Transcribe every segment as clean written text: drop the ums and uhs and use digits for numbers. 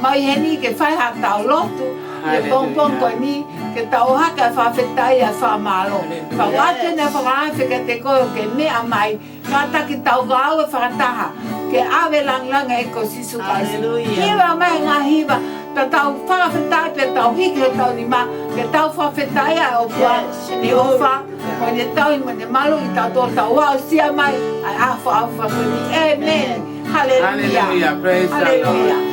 Mai heni ke fai ha tau lotu ke pompom ko ni ke tau haka fa fetai a fa malo fa wate na fa fa ke te ko ke me a mai ka ta ki tau ga au fa taha ke ave lang lang e ko sisu ka hiwa mai nga hiwa ta tau fa fetai pe tau hi ke tau ni ma ke tau fa fetai a o fa ni o fa mo ne tau mo ne malo i tau to tau wa sia mai a fa ko ni amen hallelujah praise the Lord.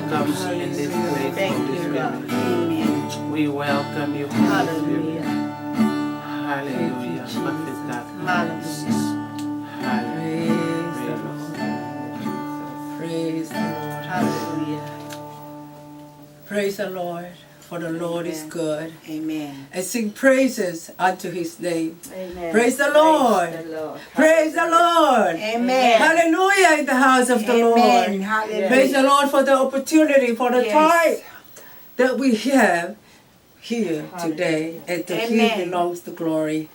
welcome in this place. Thank you, God. Amen. We welcome you, Holy Spirit. Hallelujah. Hallelujah. Hallelujah. Praise the Lord. Hallelujah. Praise the Lord, for the Lord is good. Amen. And sing praises unto his name. Amen. Praise the Lord. Praise the Lord. Praise the Lord. Amen. Hallelujah in the house of the Amen. Lord. Hallelujah. Praise the Lord for the opportunity, for the Yes. time that we have here today. And to him Amen. belongs the glory.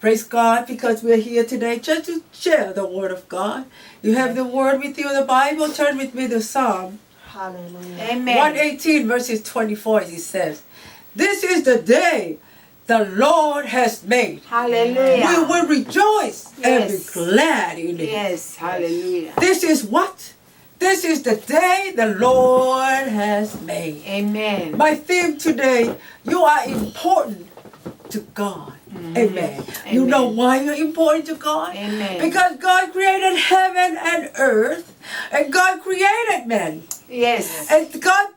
Praise God, because we're here today just to share the word of God. You have the word with you, the Bible. Turn with me to Psalm. Hallelujah. Amen. 118 verses 24, he says, "This is the day the Lord has made. Hallelujah. We will rejoice and be Yes. glad in it." Yes. Hallelujah. This is what? This is the day the Lord has made. Amen. My theme today, you are important to God. Amen. You know why you're important to God? Amen. Because God created heaven and earth, and God created man. Yes. And God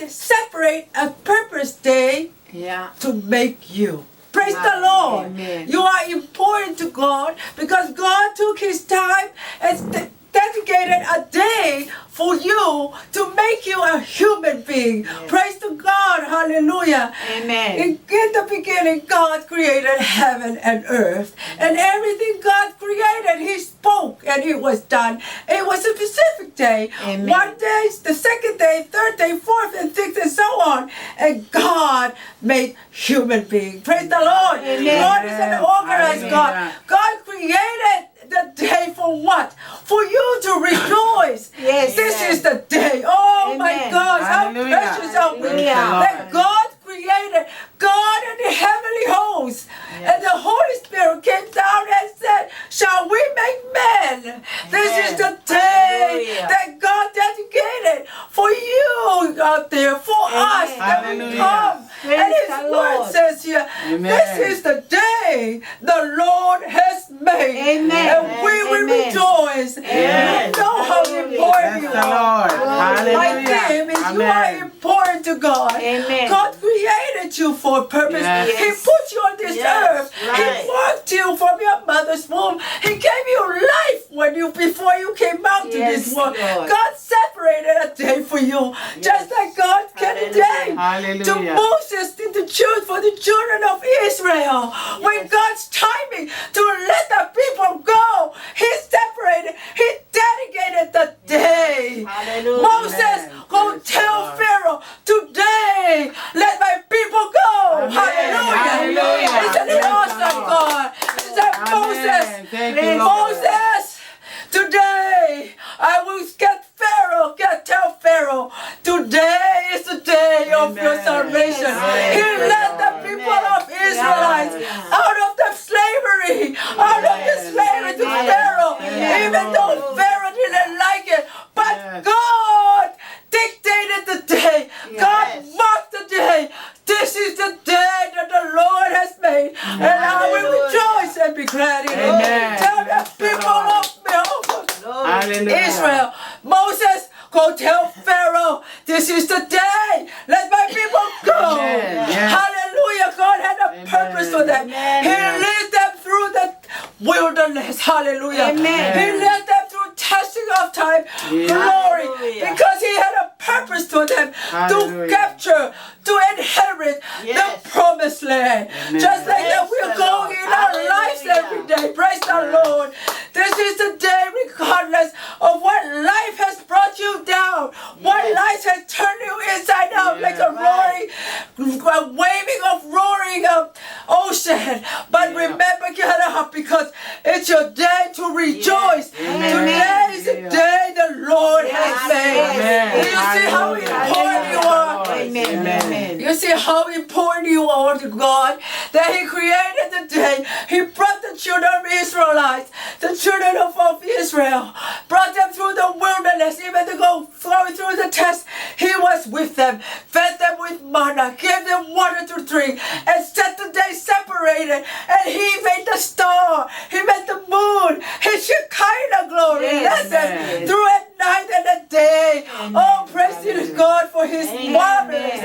separate a purpose day Yeah. to make you. Praise the Lord. Amen. You are important to God because God took his time and dedicated a day for you to make you a human being. Yes. Praise to God. Hallelujah. Amen. In the beginning, God created heaven and earth. And everything God created, he spoke and it was done. It was a specific day. Amen. One day, the second day, third day, fourth and sixth and so on. And God made human beings. Praise the Lord. Amen. God is an organized God. God created the day for what? For you to rejoice. Yes. This is the day. Oh my Amen. God, how Hallelujah. precious are we Hallelujah. that God created, God and the heavenly hosts, and the Holy Spirit came down and said, "Shall we make man?" This is the day Hallelujah. that God dedicated for you out there, for us, that we Hallelujah. come. Praise And his the word Lord. says here, Amen. this is the day the Lord has made. Amen. And we will Amen. rejoice. Amen. You know how Hallelujah. important Bless you the are. Lord. My Hallelujah. name is you are Amen. important to God. Amen. God created you for a purpose. Yes. He put you on this earth. right. He formed you from your mother's womb. He gave you life before you came out to Yes, this world. Lord. God separated a day for you. Just like God can a day Hallelujah. to Moses in the church for the children of Israel. When God's timing to let the people go, he separated, he dedicated the day. Hallelujah. Moses, go Praise the tell Lord. Pharaoh, today let my people go. Amen. Hallelujah. Hallelujah. Isn't it Praise the awesome, Lord. God? He said, Moses, Thank you, Lord. Moses, today I will tell Pharaoh, today is the day of your Amen. salvation. Yes. He Praise led the God. people of Israelites Yes. out of the slavery, out of the Yes. slavery to Yes. Pharaoh, Yes. even though Pharaoh didn't like it. But Yes. God dictated the day. Yes. God marked the day. This is the day that the Lord has made, and I will Hallelujah. rejoice and be glad in it. Amen. Tell the Bless the people Lord. of Hallelujah. Israel, Moses, go tell Pharaoh, this is the day. Let my people go. Amen. Yes. Hallelujah. God had a Amen. purpose for them. Amen. He Yes. led them through the wilderness. Hallelujah. Amen. He led them through testing of time. Yes. Glory. Hallelujah. Because he had a purpose for them to Hallelujah. capture, to inherit Yes. the promised land. Amen. Just like that Praise we're the going Lord. in our lives Hallelujah. every day. Praise the Yes. Lord. This is the day, regardless of what life has brought you down, what Yes. life has turned you inside out like a waving of roaring ocean. But Yeah. remember, get up, because it's your day to rejoice. Amen. Today is the Yeah. day the Lord Yes. has made. Amen. Do you see how Hallelujah. important you are? Amen. Amen. You see how important you are to God, that He created the day. He brought the children of Israelites, the children of Israel, brought them through the wilderness, even to go going through the test. He was with them, fed them with manna, gave them water to drink, and set the day separated. And He made the star, He made the moon, His Shekinah glory. Yes. Listen, Amen. through it night and the day. Oh, praise to God for His marvelous,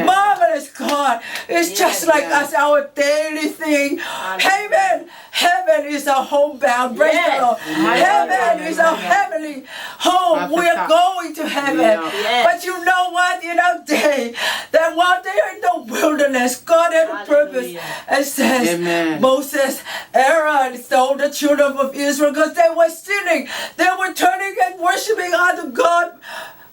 marvelous God. It's just like us, our daily thing. Heaven, heaven is our homebound. Praise the Lord. Heaven is our heavenly home. We are going to heaven. But you know what? In our day, that while they are in the wilderness, God had a purpose. And says, Moses, Aaron told the children of Israel because they were sinning. They were turning and worshiping other God,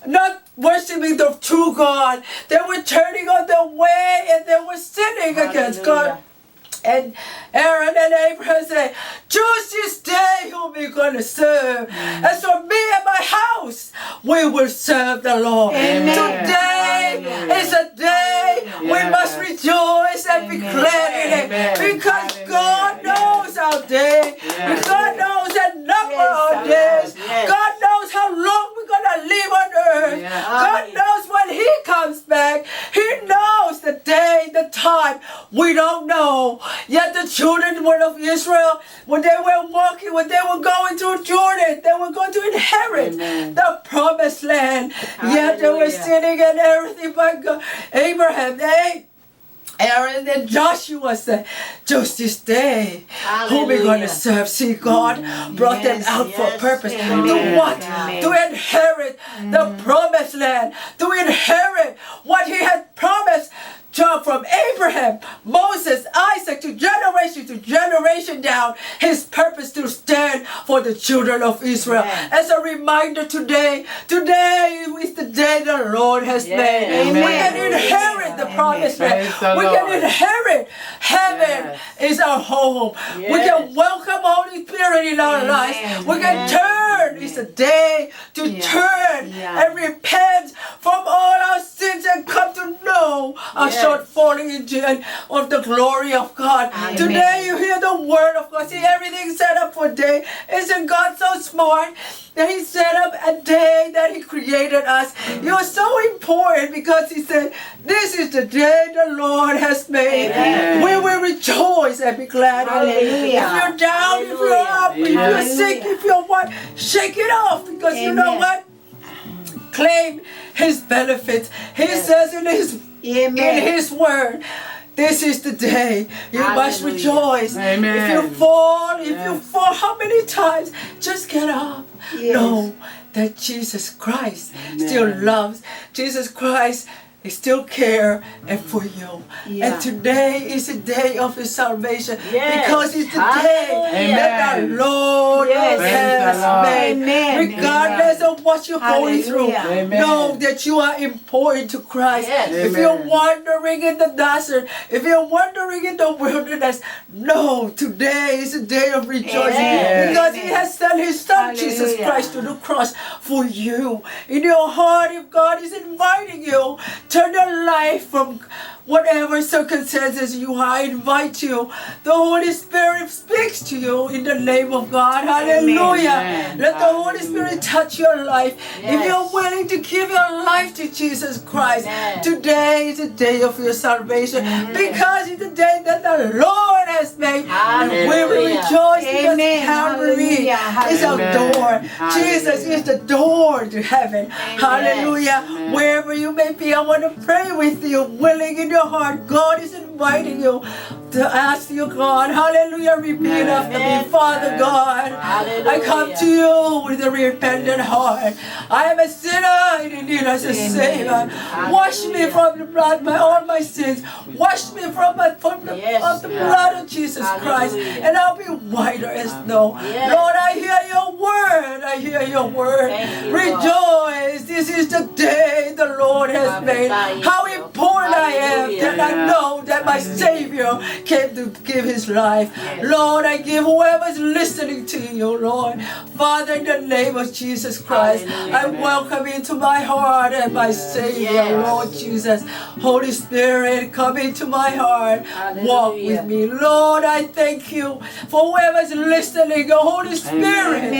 not worshiping the true God. They were turning on their way and they were sinning against God. And Aaron and Abraham say, choose this day whom we're going to serve. As for me and my house, we will serve the Lord. Today is a day we must rejoice and be glad in it. Because God knows our day. God knows the number of days. God knows how long we're going to live on earth. God knows when He comes back. He knows the day, the time. We don't know. Yet the children of Israel, when they were walking, when they were going to Jordan, they were going to inherit the promised land. Yet they were sinning and everything but God. Abraham, Aaron and Joshua said, just this day, who we're going to serve. See, God brought them out for a purpose. To what? To inherit the promised land. To inherit what He had promised from Abraham, Moses, Isaac, to generation down, His purpose to stand for the children of Israel. As a reminder today is the day the Lord has made. We can inherit the promised land. We can inherit heaven is our home. We can welcome Holy Spirit in our lives. We can turn. It's a day to turn and repent from all our sins and come to know our shortfalling of the glory of God. Today you hear the word of God. See, everything set up for day. Isn't God so smart that He set up a day that He created us? You're so important because He said, this is the day the Lord has made. We will rejoice and be glad. If you're down, if you're up, if you're sick, if you're what, shake it off because you know what? Claim His benefits. He says in His word, this is the day you must rejoice. If you fall, how many times? Just get up. Know that Jesus Christ still loves. Jesus Christ still care and for you. And today is the day of His salvation because it's the day that the Lord has made. Regardless of what you're going through, know that you are important to Christ. If you're wandering in the desert, if you're wandering in the wilderness, know today is the day of rejoicing because He has sent His Son Jesus Christ to the cross for you. In your heart, if God is inviting you, turn your life from whatever circumstances you are. I invite you. The Holy Spirit speaks to you in the name of God. Hallelujah. Let the Holy Spirit touch your life. If you're willing to give your life to Jesus Christ, today is the day of your salvation because it's the day that the Lord has made. And we will rejoice because Calvary is our door. Jesus is the door to heaven. Hallelujah. Wherever you may be, I want to pray with you, willing in your heart. God is inviting you to ask you, God. Hallelujah. Repeat after me. Father God, I come to you with a repentant heart. I am a sinner in need as a Savior. Wash me from the blood, all my sins. Wash me from the blood of Jesus Christ, and I'll be whiter as snow. Lord, I hear your word. I hear your word. Rejoice. This is the day the Lord has made. How important I am that I know that my Savior came to give His life. Lord, I give whoever's listening to you, Lord. Father, in the name of Jesus Christ, I welcome into my heart and my Savior, Lord Jesus. Holy Spirit, come into my heart. Walk with me. Lord, I thank you for whoever's listening. Your Holy Spirit,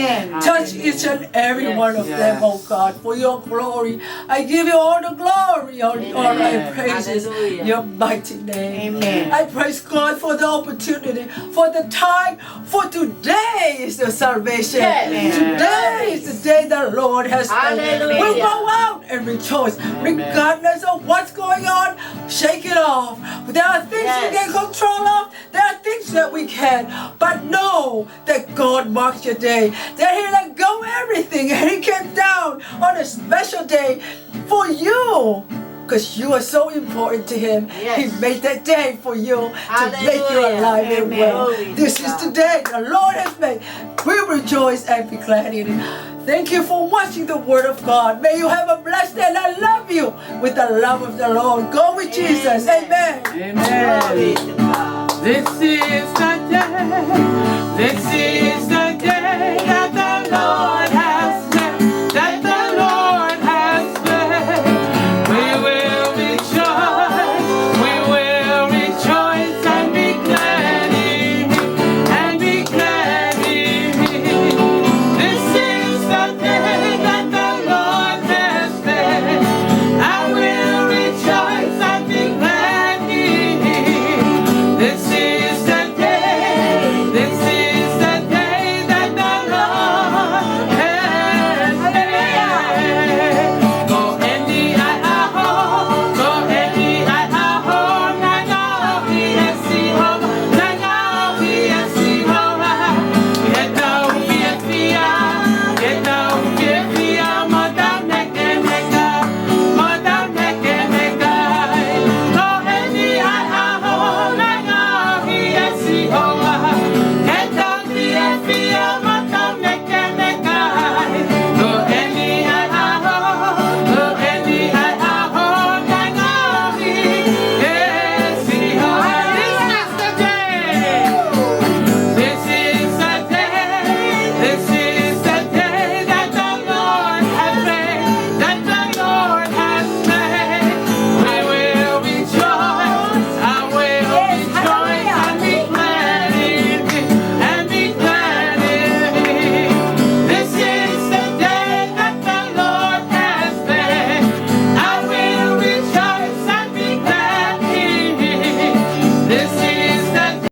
touch each and every one of them, oh God, for your glory. I give you all the glory, all my praises, your mighty name. name. Amen. I praise God for the opportunity, for the time, for today is the salvation. Yes. Today is the day the Lord has made. Hallelujah. We'll go out and rejoice, regardless of what's going on. Shake it off. There are things we Yes. can control of. There are things that we can. But know that God marks your day. That He let go everything and He came down on a special day for you. Because you are so important to Him. Yes. He made that day for you to make you Hallelujah. alive and Amen. well. Glory to This is God. the day the Lord has made. We rejoice and be glad in it. Thank you for watching the Word of God. May you have a blessed day, and I love you with the love of the Lord. Go with Jesus. Amen. Glory Amen. to God. This is the day. This is the day that the Lord